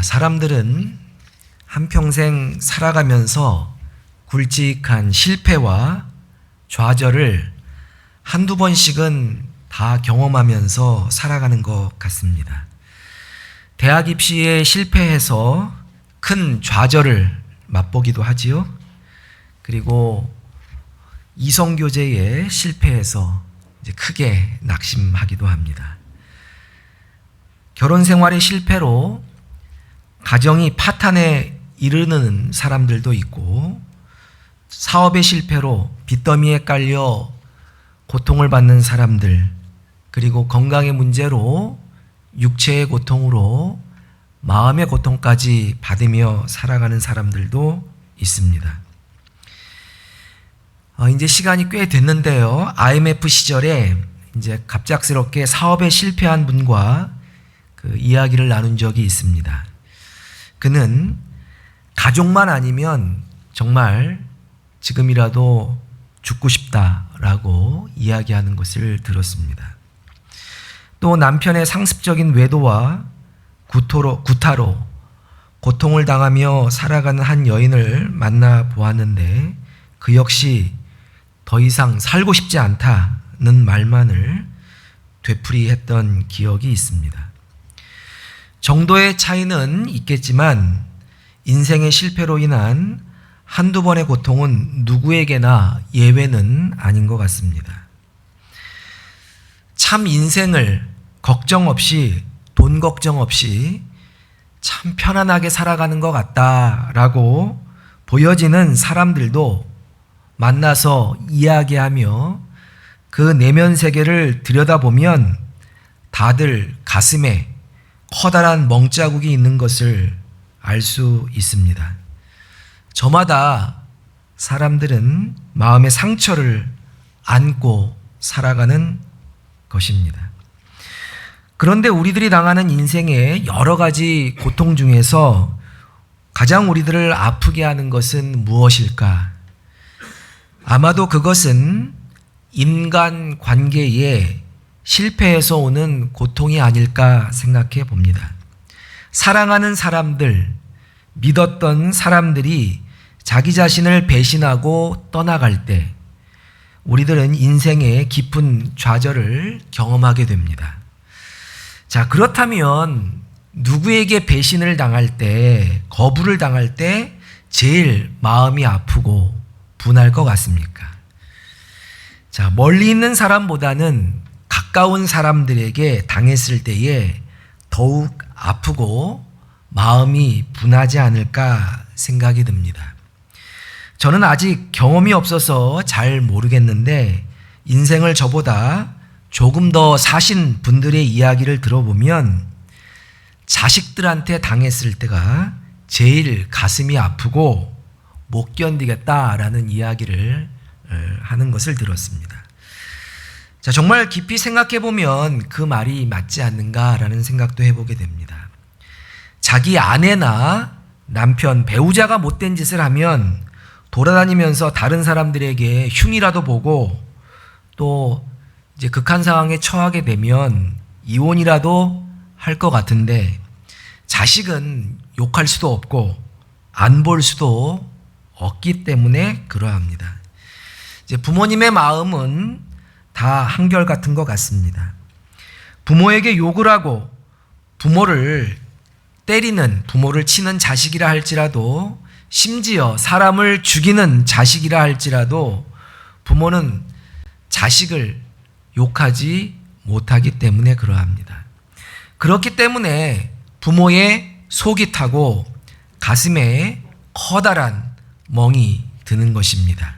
사람들은 한평생 살아가면서 굵직한 실패와 좌절을 한두 번씩은 다 경험하면서 살아가는 것 같습니다. 대학 입시에 실패해서 큰 좌절을 맛보기도 하지요. 그리고 이성교제에 실패해서 이제 크게 낙심하기도 합니다. 결혼 생활의 실패로 가정이 파탄에 이르는 사람들도 있고, 사업의 실패로 빚더미에 깔려 고통을 받는 사람들, 그리고 건강의 문제로 육체의 고통으로 마음의 고통까지 받으며 살아가는 사람들도 있습니다. 이제 시간이 꽤 됐는데요. IMF 시절에 이제 갑작스럽게 사업에 실패한 분과 그 이야기를 나눈 적이 있습니다. 그는 가족만 아니면 정말 지금이라도 죽고 싶다라고 이야기하는 것을 들었습니다. 또 남편의 상습적인 외도와 구타로 고통을 당하며 살아가는 한 여인을 만나 보았는데 그 역시 더 이상 살고 싶지 않다는 말만을 되풀이했던 기억이 있습니다. 정도의 차이는 있겠지만 인생의 실패로 인한 한두 번의 고통은 누구에게나 예외는 아닌 것 같습니다. 참 인생을 걱정 없이, 돈 걱정 없이 참 편안하게 살아가는 것 같다라고 보여지는 사람들도 만나서 이야기하며 그 내면 세계를 들여다보면 다들 가슴에 커다란 멍자국이 있는 것을 알 수 있습니다. 저마다 사람들은 마음의 상처를 안고 살아가는 것입니다. 그런데 우리들이 당하는 인생의 여러 가지 고통 중에서 가장 우리들을 아프게 하는 것은 무엇일까? 아마도 그것은 인간 관계에 실패해서 오는 고통이 아닐까 생각해 봅니다. 사랑하는 사람들, 믿었던 사람들이 자기 자신을 배신하고 떠나갈 때 우리들은 인생의 깊은 좌절을 경험하게 됩니다. 자, 그렇다면 누구에게 배신을 당할 때, 거부를 당할 때 제일 마음이 아프고 분할 것 같습니까? 자, 멀리 있는 사람보다는 가까운 사람들에게 당했을 때에 더욱 아프고 마음이 분하지 않을까 생각이 듭니다. 저는 아직 경험이 없어서 잘 모르겠는데 인생을 저보다 조금 더 사신 분들의 이야기를 들어보면 자식들한테 당했을 때가 제일 가슴이 아프고 못 견디겠다라는 이야기를 하는 것을 들었습니다. 자, 정말 깊이 생각해 보면 그 말이 맞지 않는가라는 생각도 해보게 됩니다. 자기 아내나 남편, 배우자가 못된 짓을 하면 돌아다니면서 다른 사람들에게 흉이라도 보고 또 이제 극한 상황에 처하게 되면 이혼이라도 할 것 같은데 자식은 욕할 수도 없고 안 볼 수도 없기 때문에 그러합니다. 이제 부모님의 마음은 다 한결같은 것 같습니다. 부모에게 욕을 하고 부모를 때리는, 부모를 치는 자식이라 할지라도, 심지어 사람을 죽이는 자식이라 할지라도 부모는 자식을 욕하지 못하기 때문에 그러합니다. 그렇기 때문에 부모의 속이 타고 가슴에 커다란 멍이 드는 것입니다.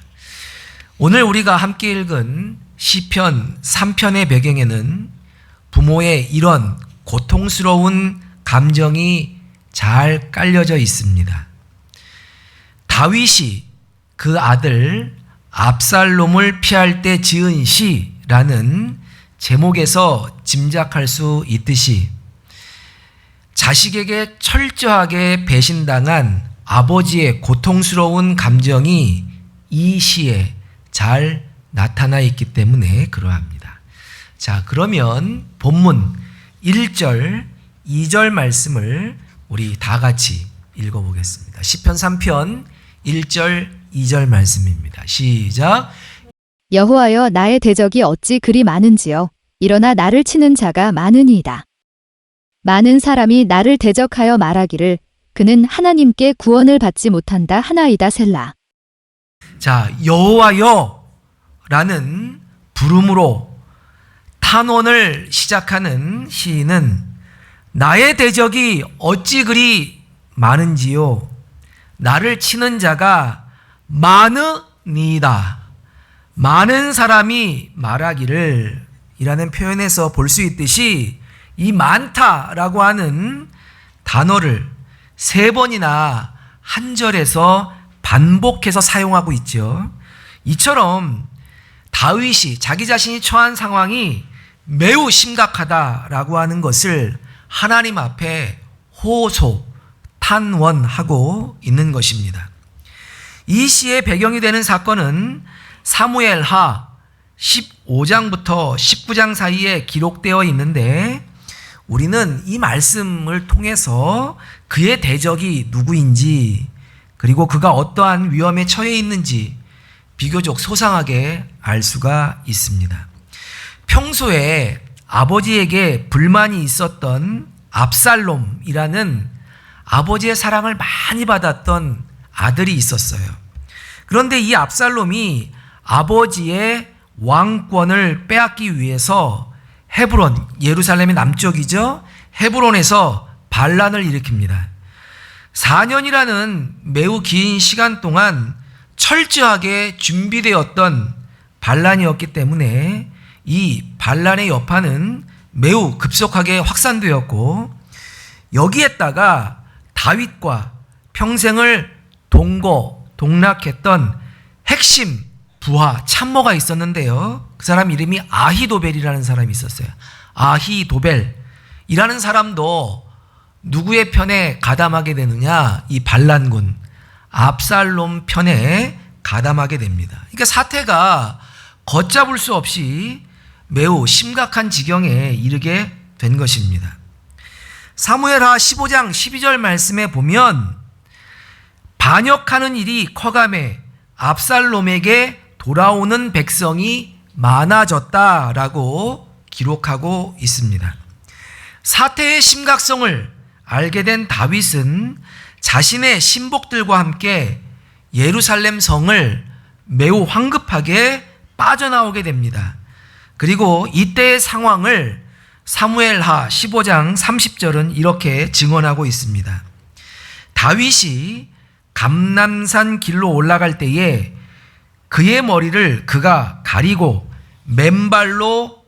오늘 우리가 함께 읽은 시편 3편의 배경에는 부모의 이런 고통스러운 감정이 잘 깔려져 있습니다. 다윗이 그 아들 압살롬을 피할 때 지은 시라는 제목에서 짐작할 수 있듯이 자식에게 철저하게 배신당한 아버지의 고통스러운 감정이 이 시에 잘 나타나 있기 때문에 그러합니다. 자, 그러면 본문 1절, 2절 말씀을 우리 다 같이 읽어보겠습니다. 시편 3편 1절 2절 말씀입니다. 시작. 여호와여, 나의 대적이 어찌 그리 많은지요. 일어나 나를 치는 자가 많으니이다. 많은 사람이 나를 대적하여 말하기를 그는 하나님께 구원을 받지 못한다 하나이다 셀라. 자, 여호와여 라는 부름으로 탄원을 시작하는 시인은 나의 대적이 어찌 그리 많은지요. 나를 치는 자가 많으니이다. 많은 사람이 말하기를 이라는 표현에서 볼 수 있듯이 이 많다라고 하는 단어를 3번이나 한 절에서 반복해서 사용하고 있죠. 이처럼 다윗이 자기 자신이 처한 상황이 매우 심각하다라고 하는 것을 하나님 앞에 호소, 탄원하고 있는 것입니다. 이 시의 배경이 되는 사건은 사무엘하 15장부터 19장 사이에 기록되어 있는데 우리는 이 말씀을 통해서 그의 대적이 누구인지 그리고 그가 어떠한 위험에 처해 있는지 비교적 소상하게 알 수가 있습니다. 평소에 아버지에게 불만이 있었던 압살롬이라는 아버지의 사랑을 많이 받았던 아들이 있었어요. 그런데 이 압살롬이 아버지의 왕권을 빼앗기 위해서 헤브론, 예루살렘의 남쪽이죠. 헤브론에서 반란을 일으킵니다. 4년이라는 매우 긴 시간 동안 철저하게 준비되었던 반란이었기 때문에 이 반란의 여파는 매우 급속하게 확산되었고 여기에다가 다윗과 평생을 동거동락했던 핵심 부하 참모가 있었는데요. 그 사람 이름이 아히도벨이라는 사람이 있었어요. 아히도벨이라는 사람도 누구의 편에 가담하게 되느냐? 이 반란군 압살롬 편에 가담하게 됩니다. 그러니까 사태가 걷잡을 수 없이 매우 심각한 지경에 이르게 된 것입니다. 사무엘하 15장 12절 말씀에 보면 반역하는 일이 커가매 압살롬에게 돌아오는 백성이 많아졌다라고 기록하고 있습니다. 사태의 심각성을 알게 된 다윗은 자신의 신복들과 함께 예루살렘 성을 매우 황급하게 빠져나오게 됩니다. 그리고 이때의 상황을 사무엘하 15장 30절은 이렇게 증언하고 있습니다. 다윗이 감람산 길로 올라갈 때에 그의 머리를 그가 가리고 맨발로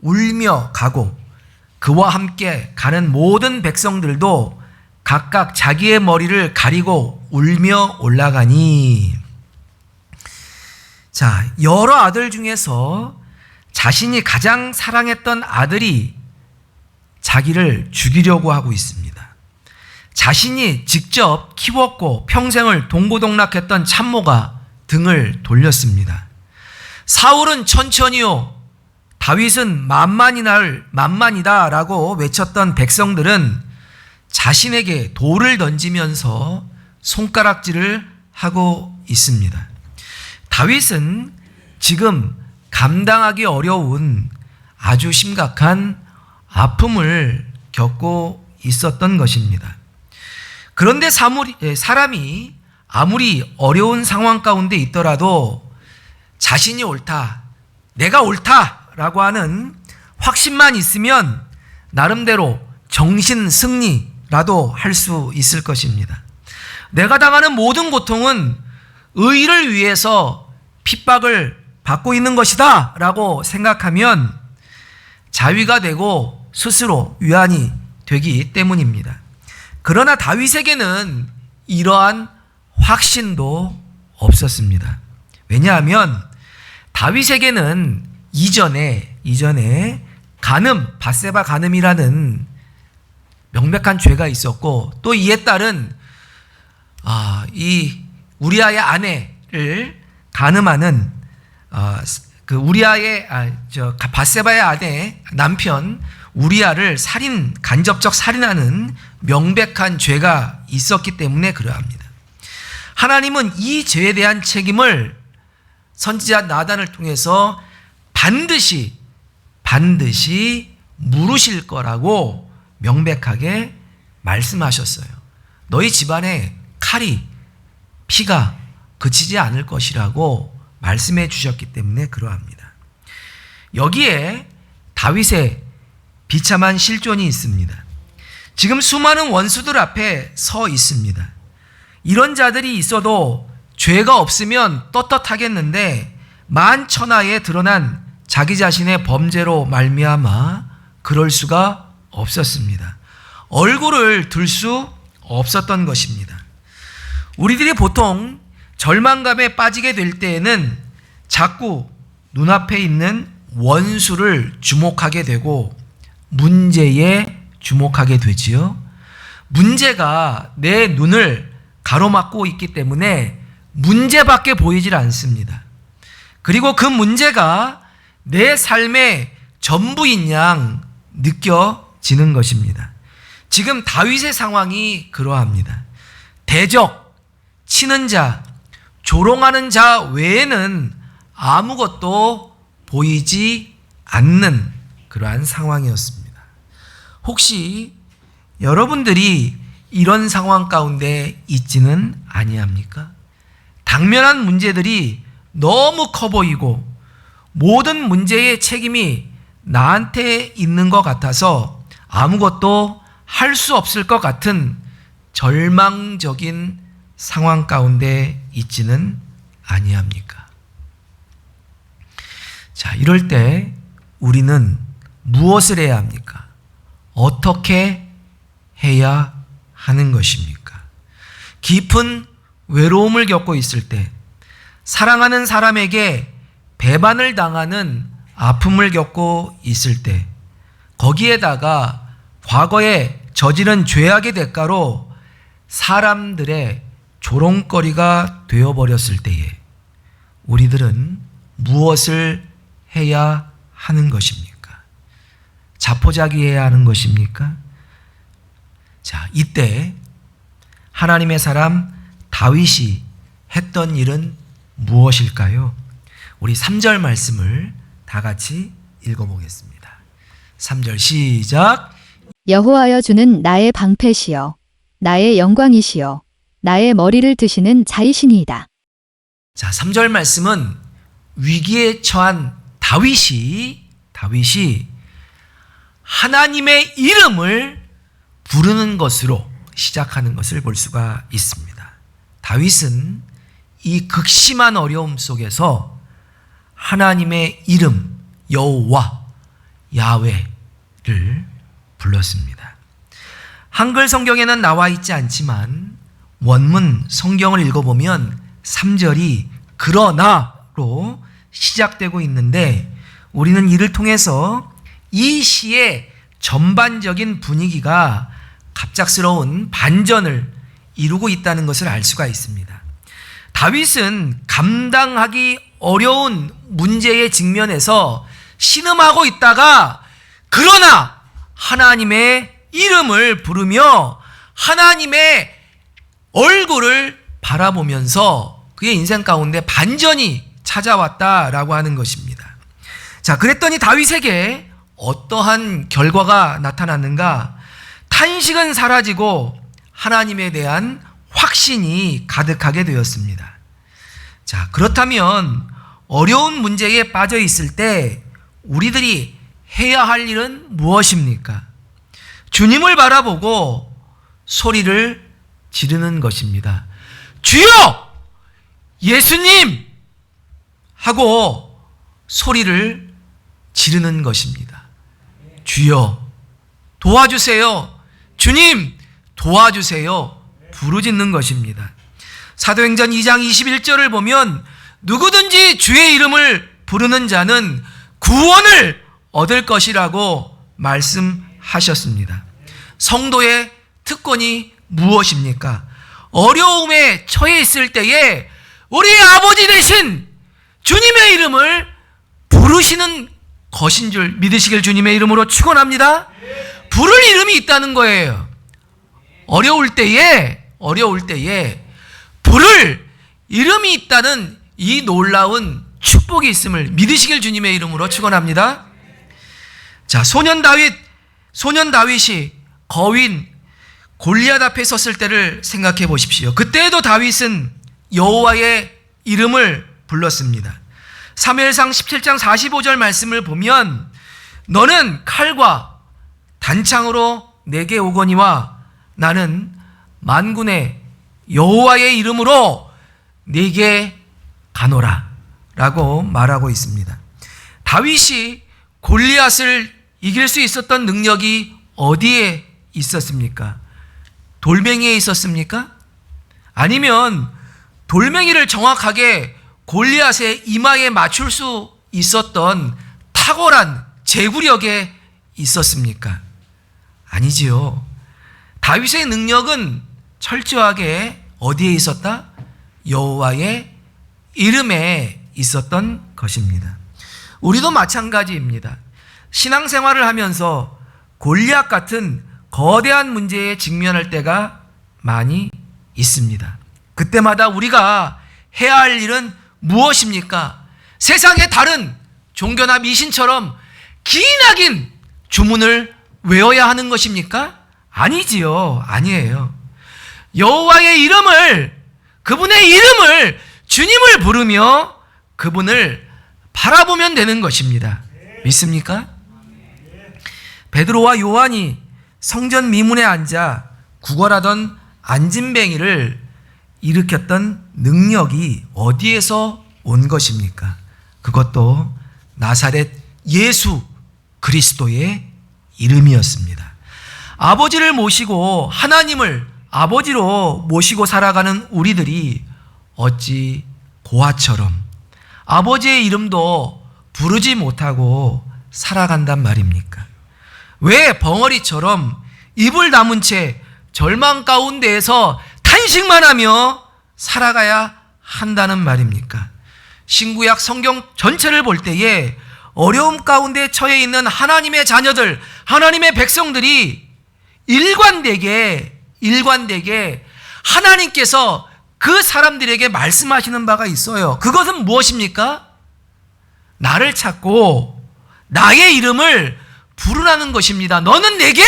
울며 가고 그와 함께 가는 모든 백성들도 각각 자기의 머리를 가리고 울며 올라가니. 자, 여러 아들 중에서 자신이 가장 사랑했던 아들이 자기를 죽이려고 하고 있습니다. 자신이 직접 키웠고 평생을 동고동락했던 참모가 등을 돌렸습니다. 사울은 천천히요, 다윗은 만만이다 라고 외쳤던 백성들은 자신에게 돌을 던지면서 손가락질을 하고 있습니다. 다윗은 지금 감당하기 어려운 아주 심각한 아픔을 겪고 있었던 것입니다. 그런데 사람이 아무리 어려운 상황 가운데 있더라도 자신이 옳다, 내가 옳다라고 하는 확신만 있으면 나름대로 정신 승리라도 할 수 있을 것입니다. 내가 당하는 모든 고통은 의를 위해서 핍박을 받고 있는 것이다 라고 생각하면 자위가 되고 스스로 위안이 되기 때문입니다. 그러나 다윗에게는 이러한 확신도 없었습니다. 왜냐하면 다윗에게는 이전에 바세바 간음이라는 명백한 죄가 있었고 또 이에 따른 이 우리아의 아내를 간음하는 그 바세바의 아내 남편 우리아를 간접적 살인하는 명백한 죄가 있었기 때문에 그러합니다. 하나님은 이 죄에 대한 책임을 선지자 나단을 통해서 반드시 물으실 거라고 명백하게 말씀하셨어요. 너희 집안에 피가 그치지 않을 것이라고 말씀해 주셨기 때문에 그러합니다. 여기에 다윗의 비참한 실존이 있습니다. 지금 수많은 원수들 앞에 서 있습니다. 이런 자들이 있어도 죄가 없으면 떳떳하겠는데 만천하에 드러난 자기 자신의 범죄로 말미암아 그럴 수가 없었습니다. 얼굴을 들 수 없었던 것입니다. 우리들이 보통 절망감에 빠지게 될 때에는 자꾸 눈앞에 있는 원수를 주목하게 되고 문제에 주목하게 되지요. 문제가 내 눈을 가로막고 있기 때문에 문제밖에 보이질 않습니다. 그리고 그 문제가 내 삶의 전부인 양 느껴지는 것입니다. 지금 다윗의 상황이 그러합니다. 대적, 치는 자, 조롱하는 자 외에는 아무것도 보이지 않는 그러한 상황이었습니다. 혹시 여러분들이 이런 상황 가운데 있지는 아니합니까? 당면한 문제들이 너무 커 보이고 모든 문제의 책임이 나한테 있는 것 같아서 아무것도 할 수 없을 것 같은 절망적인 상황 가운데 있지는 아니합니까? 자, 이럴 때 우리는 무엇을 해야 합니까? 어떻게 해야 하는 것입니까? 깊은 외로움을 겪고 있을 때, 사랑하는 사람에게 배반을 당하는 아픔을 겪고 있을 때, 거기에다가 과거에 저지른 죄악의 대가로 사람들의 조롱거리가 되어버렸을 때에 우리들은 무엇을 해야 하는 것입니까? 자포자기해야 하는 것입니까? 자, 이때 하나님의 사람 다윗이 했던 일은 무엇일까요? 우리 3절 말씀을 다 같이 읽어보겠습니다. 3절 시작. 여호와여 주는 나의 방패시여 나의 영광이시여 나의 머리를 드시는 자이시니이다. 자, 3절 말씀은 위기에 처한 다윗이 하나님의 이름을 부르는 것으로 시작하는 것을 볼 수가 있습니다. 다윗은 이 극심한 어려움 속에서 하나님의 이름 여호와 야훼를 불렀습니다. 한글 성경에는 나와 있지 않지만 원문 성경을 읽어보면 3절이 그러나로 시작되고 있는데 우리는 이를 통해서 이 시의 전반적인 분위기가 갑작스러운 반전을 이루고 있다는 것을 알 수가 있습니다. 다윗은 감당하기 어려운 문제의 직면에서 신음하고 있다가 그러나 하나님의 이름을 부르며 하나님의 얼굴을 바라보면서 그의 인생 가운데 반전이 찾아왔다라고 하는 것입니다. 자, 그랬더니 다윗에게 어떠한 결과가 나타났는가? 탄식은 사라지고 하나님에 대한 확신이 가득하게 되었습니다. 자, 그렇다면 어려운 문제에 빠져 있을 때 우리들이 해야 할 일은 무엇입니까? 주님을 바라보고 소리를 지르는 것입니다. 주여! 예수님! 하고 소리를 지르는 것입니다. 주여! 도와주세요! 주님! 도와주세요! 부르짖는 것입니다. 사도행전 2장 21절을 보면 누구든지 주의 이름을 부르는 자는 구원을 얻을 것이라고 말씀하셨습니다. 성도의 특권이 무엇입니까? 어려움에 처해 있을 때에 우리 아버지 되신 주님의 이름을 부르시는 것인 줄 믿으시길 주님의 이름으로 축원합니다. 부를 이름이 있다는 거예요. 어려울 때에 부를 이름이 있다는 이 놀라운 축복이 있음을 믿으시길 주님의 이름으로 축원합니다. 자, 소년 다윗이 거인 골리앗 앞에 섰을 때를 생각해 보십시오. 그때에도 다윗은 여호와의 이름을 불렀습니다. 사무엘상 17장 45절 말씀을 보면 너는 칼과 단창으로 내게 오거니와 나는 만군의 여호와의 이름으로 내게 가노라 라고 말하고 있습니다. 다윗이 골리앗을 이길 수 있었던 능력이 어디에 있었습니까? 돌멩이에 있었습니까? 아니면 돌멩이를 정확하게 골리앗의 이마에 맞출 수 있었던 탁월한 제구력에 있었습니까? 아니지요. 다윗의 능력은 철저하게 어디에 있었다? 여호와의 이름에 있었던 것입니다. 우리도 마찬가지입니다. 신앙생활을 하면서 골리앗 같은 거대한 문제에 직면할 때가 많이 있습니다. 그때마다 우리가 해야 할 일은 무엇입니까? 세상의 다른 종교나 미신처럼 기나긴 주문을 외워야 하는 것입니까? 아니지요. 아니에요. 여호와의 이름을, 그분의 이름을, 주님을 부르며 그분을 바라보면 되는 것입니다. 믿습니까? 베드로와 요한이 성전 미문에 앉아 구걸하던 안진뱅이를 일으켰던 능력이 어디에서 온 것입니까? 그것도 나사렛 예수 그리스도의 이름이었습니다. 아버지를 모시고 하나님을 아버지로 모시고 살아가는 우리들이 어찌 고아처럼 아버지의 이름도 부르지 못하고 살아간단 말입니까? 왜 벙어리처럼 입을 다문 채 절망 가운데에서 탄식만 하며 살아가야 한다는 말입니까? 신구약 성경 전체를 볼 때에 어려움 가운데 처해 있는 하나님의 자녀들, 하나님의 백성들이 일관되게 하나님께서 그 사람들에게 말씀하시는 바가 있어요. 그것은 무엇입니까? 나를 찾고 나의 이름을 부르라는 것입니다. 너는 내게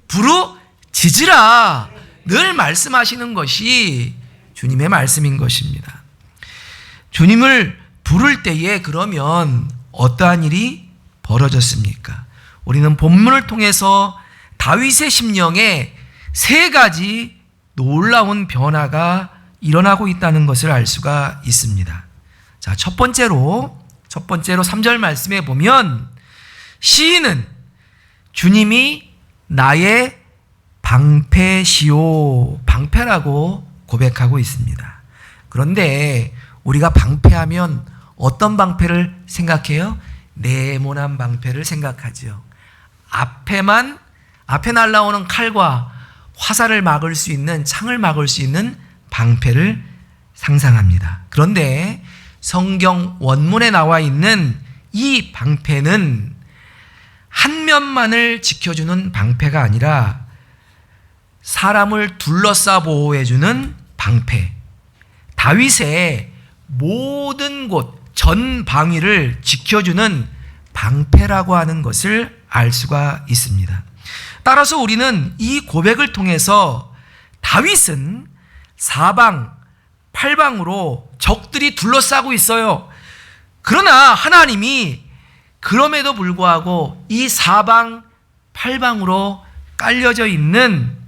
부르짖으라. 늘 말씀하시는 것이 주님의 말씀인 것입니다. 주님을 부를 때에 그러면 어떠한 일이 벌어졌습니까? 우리는 본문을 통해서 다윗의 심령에 세 가지 놀라운 변화가 일어나고 있다는 것을 알 수가 있습니다. 자, 첫 번째로 3절 말씀에 보면 시인은 주님이 나의 방패시오, 방패라고 고백하고 있습니다. 그런데 우리가 방패하면 어떤 방패를 생각해요? 네모난 방패를 생각하죠. 앞에 날라오는 칼과 화살을 막을 수 있는, 창을 막을 수 있는 방패를 상상합니다. 그런데 성경 원문에 나와 있는 이 방패는 한 면만을 지켜주는 방패가 아니라 사람을 둘러싸 보호해주는 방패, 다윗의 모든 곳, 전 방위를 지켜주는 방패라고 하는 것을 알 수가 있습니다. 따라서 우리는 이 고백을 통해서 다윗은 사방, 팔방으로 적들이 둘러싸고 있어요. 그러나 하나님이 그럼에도 불구하고 이 사방, 팔방으로 깔려져 있는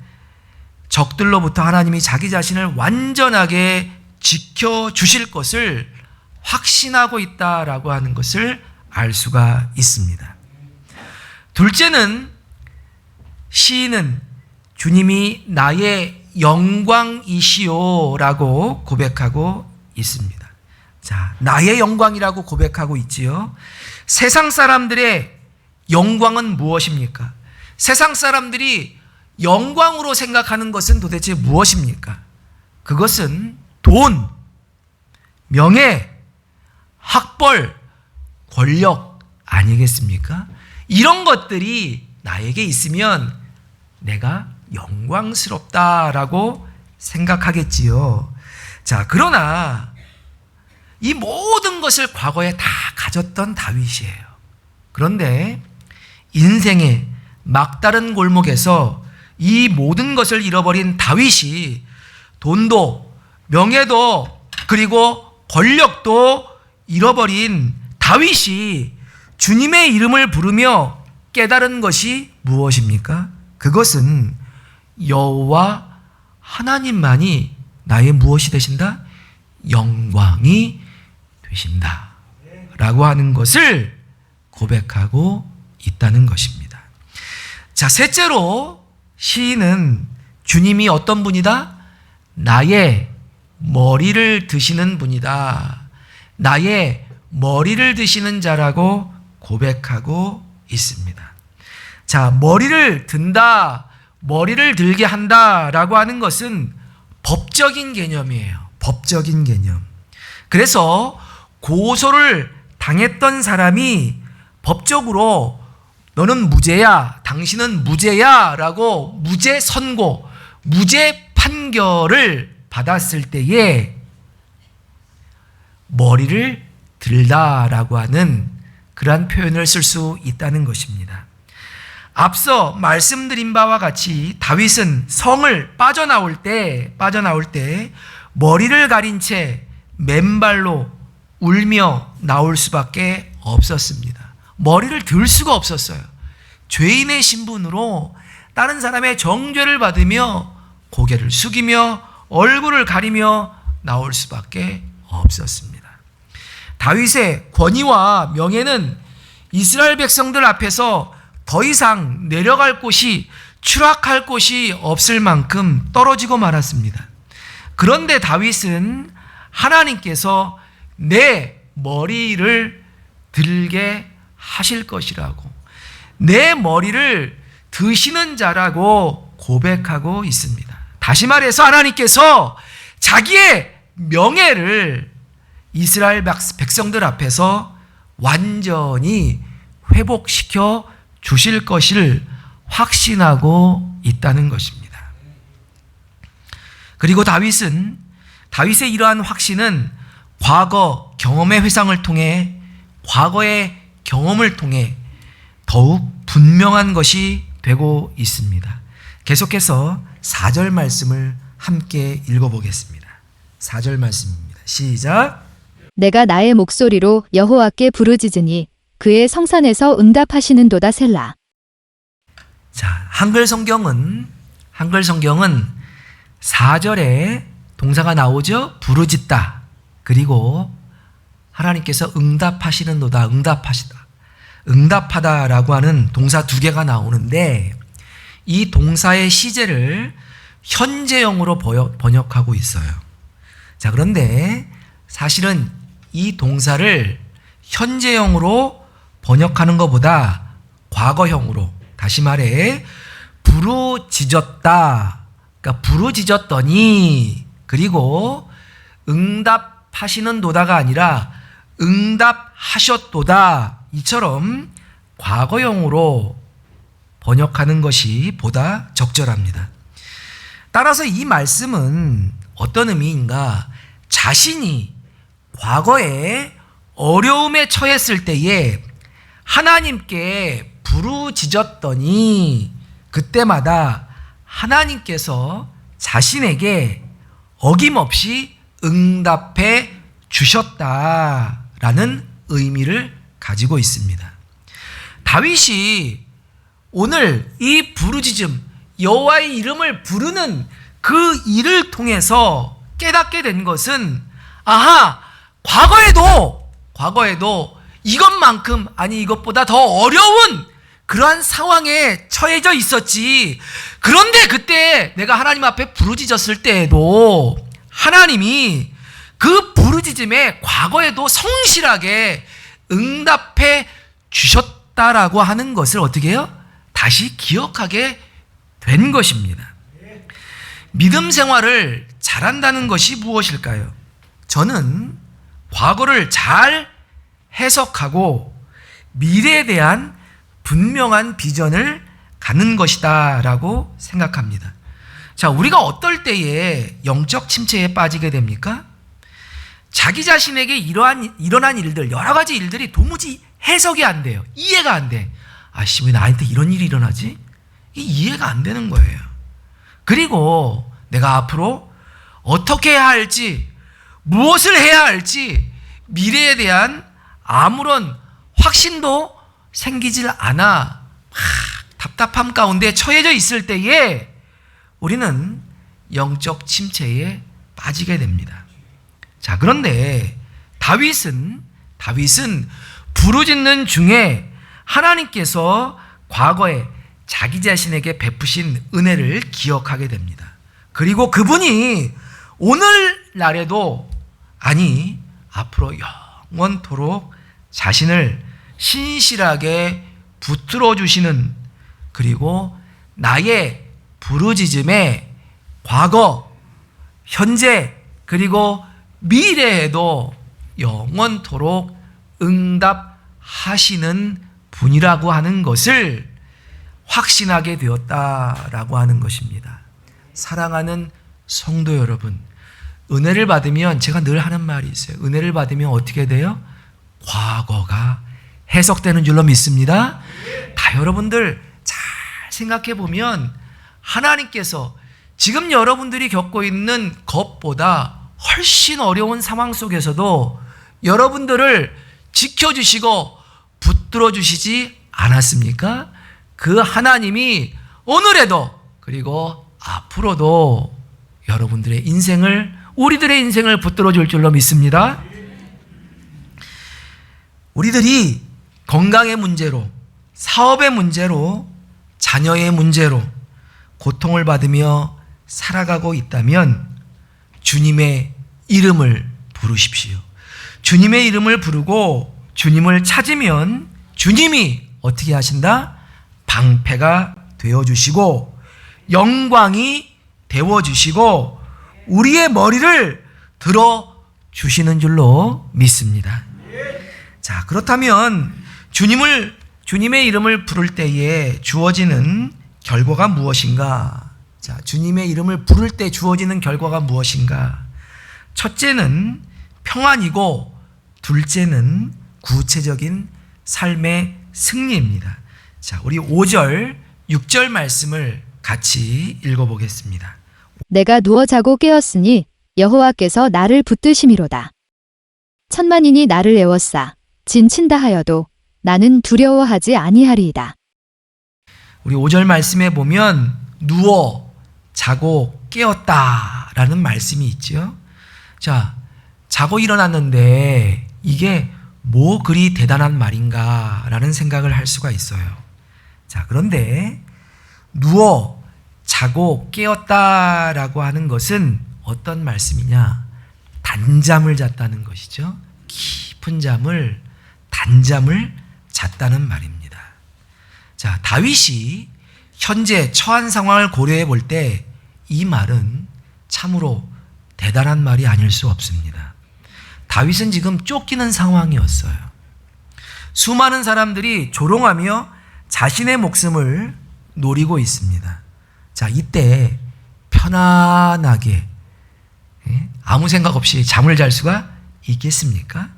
적들로부터 하나님이 자기 자신을 완전하게 지켜주실 것을 확신하고 있다라고 하는 것을 알 수가 있습니다. 둘째는 시인은 주님이 나의 영광이시오라고 고백하고 있습니다. 자, 나의 영광이라고 고백하고 있지요. 세상 사람들의 영광은 무엇입니까? 세상 사람들이 영광으로 생각하는 것은 도대체 무엇입니까? 그것은 돈, 명예, 학벌, 권력, 아니겠습니까? 이런 것들이 나에게 있으면 내가 영광스럽다라고 생각하겠지요. 자, 그러나 이 모든 것을 과거에 다 가졌던 다윗이에요. 그런데 인생의 막다른 골목에서 이 모든 것을 잃어버린 다윗이 돈도 명예도 그리고 권력도 잃어버린 다윗이 주님의 이름을 부르며 깨달은 것이 무엇입니까? 그것은 여호와 하나님만이 나의 무엇이 되신다? 영광이 되신다 라고 하는 것을 고백하고 있다는 것입니다. 자, 셋째로 시인은 주님이 어떤 분이다? 나의 머리를 드시는 분이다. 나의 머리를 드시는 자라고 고백하고 있습니다. 자, 머리를 든다, 머리를 들게 한다라고 하는 것은 법적인 개념이에요. 법적인 개념. 그래서 고소를 당했던 사람이 법적으로 너는 무죄야, 당신은 무죄야 라고 무죄 선고, 무죄 판결을 받았을 때에 머리를 들다라고 하는 그러한 표현을 쓸 수 있다는 것입니다. 앞서 말씀드린 바와 같이 다윗은 성을 빠져나올 때 머리를 가린 채 맨발로 울며 나올 수밖에 없었습니다. 머리를 들 수가 없었어요. 죄인의 신분으로 다른 사람의 정죄를 받으며 고개를 숙이며 얼굴을 가리며 나올 수밖에 없었습니다. 다윗의 권위와 명예는 이스라엘 백성들 앞에서 더 이상 내려갈 곳이, 추락할 곳이 없을 만큼 떨어지고 말았습니다. 그런데 다윗은 하나님께서 내 머리를 들게 하실 것이라고, 내 머리를 드시는 자라고 고백하고 있습니다. 다시 말해서 하나님께서 자기의 명예를 이스라엘 백성들 앞에서 완전히 회복시켜 주실 것을 확신하고 있다는 것입니다. 그리고 다윗의 이러한 확신은 과거 경험의 회상을 통해, 과거의 경험을 통해 더욱 분명한 것이 되고 있습니다. 계속해서 4절 말씀을 함께 읽어보겠습니다. 4절 말씀입니다. 시작. 내가 나의 목소리로 여호와께 부르짖으니 그의 성산에서 응답하시는도다 셀라. 자, 한글 성경은 4절에 동사가 나오죠. 부르짖다. 그리고 하나님께서 응답하시는도다. 응답하다라고 하는 동사 2개가 나오는데 이 동사의 시제를 현재형으로 번역하고 있어요. 자, 그런데 사실은 이 동사를 현재형으로 번역하는 것보다 과거형으로, 다시 말해 부르짖었다, 그러니까 부르짖었더니, 그리고 응답하시는 도다가 아니라 응답하셨도다, 이처럼 과거형으로 번역하는 것이 보다 적절합니다. 따라서 이 말씀은 어떤 의미인가? 자신이 과거에 어려움에 처했을 때에 하나님께 부르짖었더니 그때마다 하나님께서 자신에게 어김없이 응답해 주셨다라는 의미를 가지고 있습니다. 다윗이 오늘 이 부르짖음, 여호와의 이름을 부르는 그 일을 통해서 깨닫게 된 것은, 아하, 과거에도 이것만큼, 아니 이것보다 더 어려운 그러한 상황에 처해져 있었지. 그런데 그때 내가 하나님 앞에 부르짖었을 때에도 하나님이 그 부르짖음에 과거에도 성실하게 응답해 주셨다라고 하는 것을 어떻게 해요? 다시 기억하게 된 것입니다. 믿음 생활을 잘한다는 것이 무엇일까요? 저는 과거를 잘 해석하고 미래에 대한 분명한 비전을 갖는 것이다 라고 생각합니다. 자, 우리가 어떨 때에 영적 침체에 빠지게 됩니까? 자기 자신에게 일어난 일들, 여러 가지 일들이 도무지 해석이 안 돼요. 이해가 안 돼. 왜 나한테 이런 일이 일어나지? 이해가 안 되는 거예요. 그리고 내가 앞으로 어떻게 해야 할지, 무엇을 해야 할지 미래에 대한 아무런 확신도 생기질 않아 답답함 가운데 처해져 있을 때에 우리는 영적 침체에 빠지게 됩니다. 자, 그런데 다윗은 부르짖는 중에 하나님께서 과거에 자기 자신에게 베푸신 은혜를 기억하게 됩니다. 그리고 그분이 오늘날에도 앞으로 영원토록 자신을 신실하게 붙들어 주시는, 그리고 나의 부르짖음에 과거, 현재, 그리고 미래에도 영원토록 응답하시는 분이라고 하는 것을 확신하게 되었다라고 하는 것입니다. 사랑하는 성도 여러분, 은혜를 받으면 제가 늘 하는 말이 있어요. 은혜를 받으면 어떻게 돼요? 과거가 해석되는 줄로 믿습니다. 다 여러분들 잘 생각해 보면 하나님께서 지금 여러분들이 겪고 있는 것보다 훨씬 어려운 상황 속에서도 여러분들을 지켜주시고 붙들어 주시지 않았습니까? 그 하나님이 오늘에도 그리고 앞으로도 여러분들의 인생을, 우리들의 인생을 붙들어 줄 줄로 믿습니다. 우리들이 건강의 문제로, 사업의 문제로, 자녀의 문제로 고통을 받으며 살아가고 있다면 주님의 이름을 부르십시오. 주님의 이름을 부르고 주님을 찾으면 주님이 어떻게 하신다? 방패가 되어주시고 영광이 되어주시고 우리의 머리를 들어주시는 줄로 믿습니다. 자, 그렇다면 주님의 이름을 부를 때에 주어지는 결과가 무엇인가? 자, 주님의 이름을 부를 때 주어지는 결과가 무엇인가? 첫째는 평안이고 둘째는 구체적인 삶의 승리입니다. 자, 우리 5절, 6절 말씀을 같이 읽어보겠습니다. 내가 누워 자고 깨었으니 여호와께서 나를 붙드심이로다. 천만인이 나를 애워싸 진친다 하여도 나는 두려워하지 아니하리이다. 우리 5절 말씀에 보면 누워 자고 깨었다라는 말씀이 있죠. 자, 자고 일어났는데 이게 뭐 그리 대단한 말인가라는 생각을 할 수가 있어요. 자, 그런데 누워 자고 깨었다라고 하는 것은 어떤 말씀이냐? 단잠을 잤다는 것이죠. 깊은 잠을, 단잠을 잤다는 말입니다. 자, 다윗이 현재 처한 상황을 고려해 볼 때 이 말은 참으로 대단한 말이 아닐 수 없습니다. 다윗은 지금 쫓기는 상황이었어요. 수많은 사람들이 조롱하며 자신의 목숨을 노리고 있습니다. 자, 이때 편안하게 아무 생각 없이 잠을 잘 수가 있겠습니까?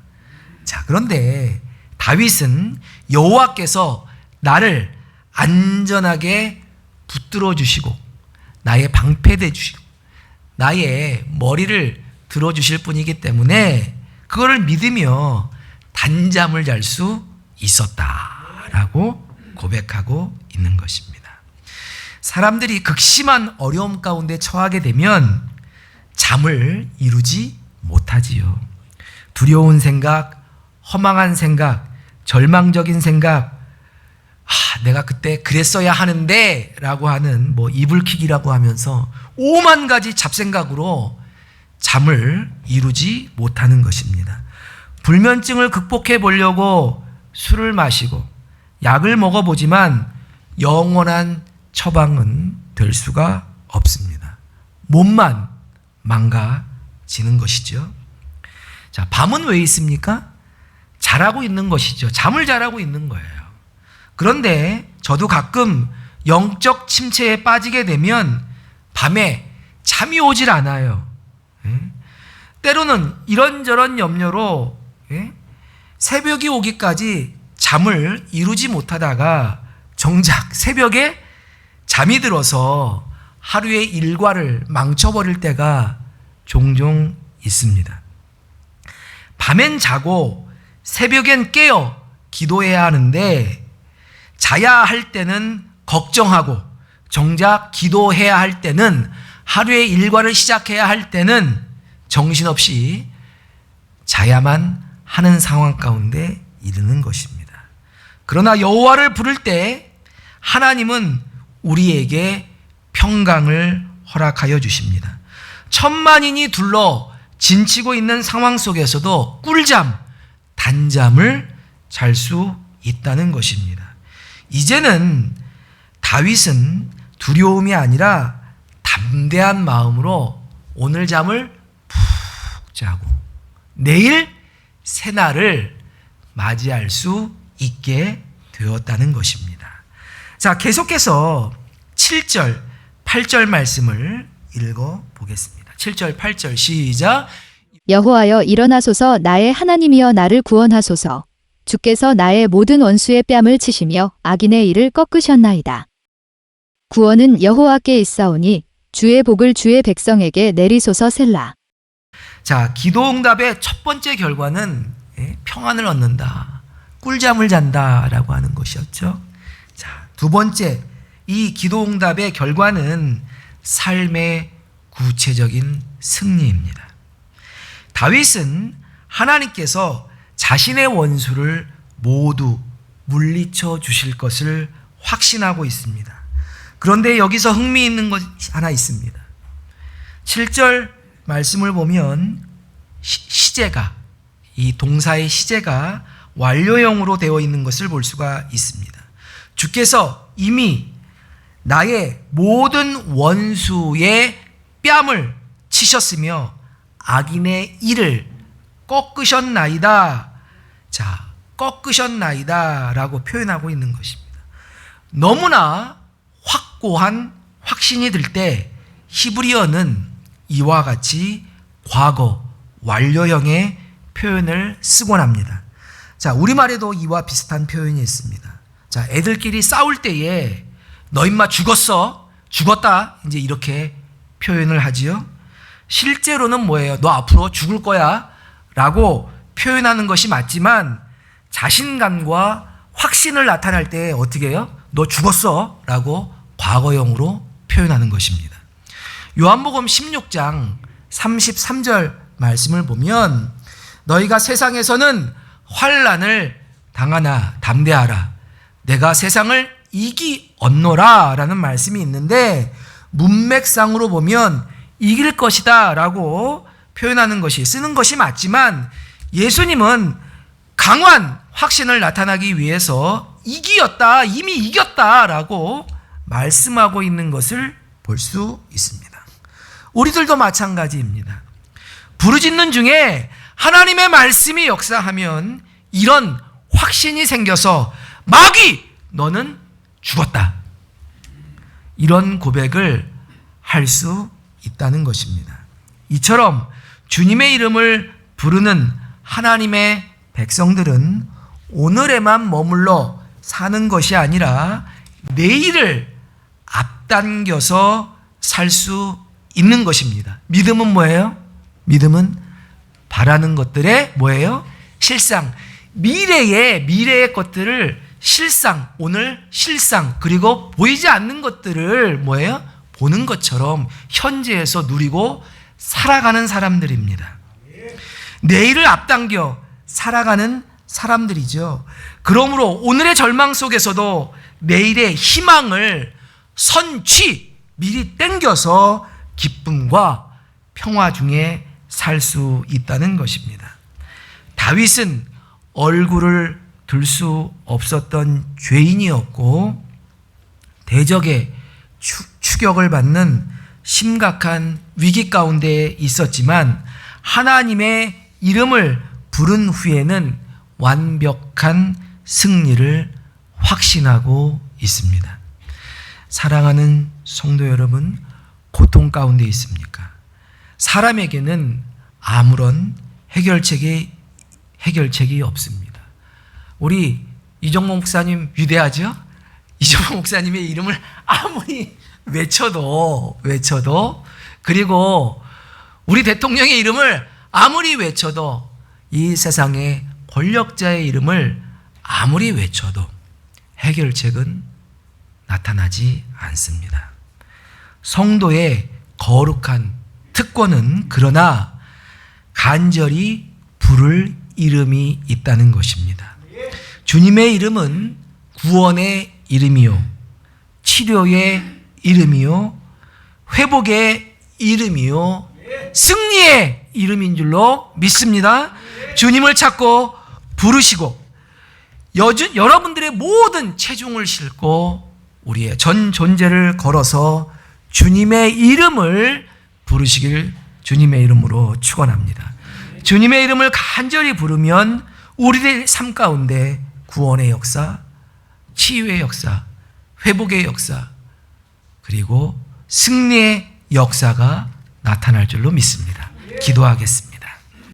자, 그런데 다윗은 여호와께서 나를 안전하게 붙들어 주시고 나의 방패돼 주시고 나의 머리를 들어 주실 분이기 때문에 그거를 믿으며 단잠을 잘 수 있었다라고 고백하고 있는 것입니다. 사람들이 극심한 어려움 가운데 처하게 되면 잠을 이루지 못하지요. 두려운 생각, 허망한 생각, 절망적인 생각, 내가 그때 그랬어야 하는데 라고 하는 이불킥이라고 하면서 오만 가지 잡생각으로 잠을 이루지 못하는 것입니다. 불면증을 극복해 보려고 술을 마시고 약을 먹어보지만 영원한 처방은 될 수가 없습니다. 몸만 망가지는 것이죠. 자, 밤은 왜 있습니까? 잘하고 있는 것이죠. 잠을 잘하고 있는 거예요. 그런데 저도 가끔 영적 침체에 빠지게 되면 밤에 잠이 오질 않아요. 때로는 이런저런 염려로 새벽이 오기까지 잠을 이루지 못하다가 정작 새벽에 잠이 들어서 하루의 일과를 망쳐버릴 때가 종종 있습니다. 밤엔 자고 새벽엔 깨어 기도해야 하는데 자야 할 때는 걱정하고 정작 기도해야 할 때는 하루의 일과를 시작해야 할 때는 정신없이 자야만 하는 상황 가운데 이르는 것입니다. 그러나 여호와를 부를 때 하나님은 우리에게 평강을 허락하여 주십니다. 천만인이 둘러 진치고 있는 상황 속에서도 꿀잠, 단잠을 잘 수 있다는 것입니다. 이제는 다윗은 두려움이 아니라 담대한 마음으로 오늘 잠을 푹 자고 내일 새날을 맞이할 수 있게 되었다는 것입니다. 자, 계속해서 7절, 8절 말씀을 읽어보겠습니다. 7절, 8절 시작. 여호와여 일어나소서 나의 하나님이여 나를 구원하소서. 주께서 나의 모든 원수의 뺨을 치시며 악인의 일을 꺾으셨나이다. 구원은 여호와께 있사오니 주의 복을 주의 백성에게 내리소서 셀라. 자, 기도응답의 첫 번째 결과는 평안을 얻는다, 꿀잠을 잔다라고 하는 것이었죠. 자, 두 번째, 이 기도응답의 결과는 삶의 구체적인 승리입니다. 다윗은 하나님께서 자신의 원수를 모두 물리쳐 주실 것을 확신하고 있습니다. 그런데 여기서 흥미있는 것이 하나 있습니다. 7절 말씀을 보면 시제가, 이 동사의 시제가 완료형으로 되어 있는 것을 볼 수가 있습니다. 주께서 이미 나의 모든 원수의 뺨을 치셨으며 악인의 일을 꺾으셨나이다. 자, 꺾으셨나이다 라고 표현하고 있는 것입니다. 너무나 확고한 확신이 들 때 히브리어는 이와 같이 과거 완료형의 표현을 쓰곤 합니다. 자, 우리말에도 이와 비슷한 표현이 있습니다. 자, 애들끼리 싸울 때에 너 임마 죽었어, 죽었다, 이제 이렇게 표현을 하지요. 실제로는 뭐예요? 너 앞으로 죽을 거야 라고 표현하는 것이 맞지만 자신감과 확신을 나타낼 때 어떻게 해요? 너 죽었어 라고 과거형으로 표현하는 것입니다. 요한복음 16장 33절 말씀을 보면 너희가 세상에서는 환난을 당하나 담대하라, 내가 세상을 이기었노라 라는 말씀이 있는데 문맥상으로 보면 이길 것이다 라고 표현하는 것이, 쓰는 것이 맞지만 예수님은 강한 확신을 나타나기 위해서 이기었다, 이미 이겼다 라고 말씀하고 있는 것을 볼 수 있습니다. 우리들도 마찬가지입니다. 부르짖는 중에 하나님의 말씀이 역사하면 이런 확신이 생겨서 마귀 너는 죽었다, 이런 고백을 할 수 있다는 것입니다. 이처럼 주님의 이름을 부르는 하나님의 백성들은 오늘에만 머물러 사는 것이 아니라 내일을 앞당겨서 살 수 있는 것입니다. 믿음은 뭐예요? 믿음은 바라는 것들의 뭐예요? 실상. 미래의 것들을 실상, 오늘 실상, 그리고 보이지 않는 것들을 뭐예요? 보는 것처럼 현재에서 누리고 살아가는 사람들입니다. 내일을 앞당겨 살아가는 사람들이죠. 그러므로 오늘의 절망 속에서도 내일의 희망을 미리 땡겨서 기쁨과 평화 중에 살 수 있다는 것입니다. 다윗은 얼굴을 들 수 없었던 죄인이었고 대적의 추격을 받는 심각한 위기 가운데 있었지만 하나님의 이름을 부른 후에는 완벽한 승리를 확신하고 있습니다. 사랑하는 성도 여러분, 고통 가운데 있습니까? 사람에게는 아무런 해결책이 없습니다. 우리 이정모 목사님 위대하죠? 이정모 목사님의 이름을 아무리 외쳐도 그리고 우리 대통령의 이름을 아무리 외쳐도 이 세상의 권력자의 이름을 아무리 외쳐도 해결책은 나타나지 않습니다. 성도의 거룩한 특권은 그러나 간절히 부를 이름이 있다는 것입니다. 주님의 이름은 구원의 이름이요, 치료의 이름이요, 회복의 이름이요, 승리의 이름인 줄로 믿습니다. 주님을 찾고 부르시고 여러분들의 모든 체중을 싣고 우리의 전 존재를 걸어서 주님의 이름을 부르시길 주님의 이름으로 축원합니다. 주님의 이름을 간절히 부르면 우리의 삶 가운데 구원의 역사, 치유의 역사, 회복의 역사, 그리고 승리의 역사가 나타날 줄로 믿습니다. 기도하겠습니다.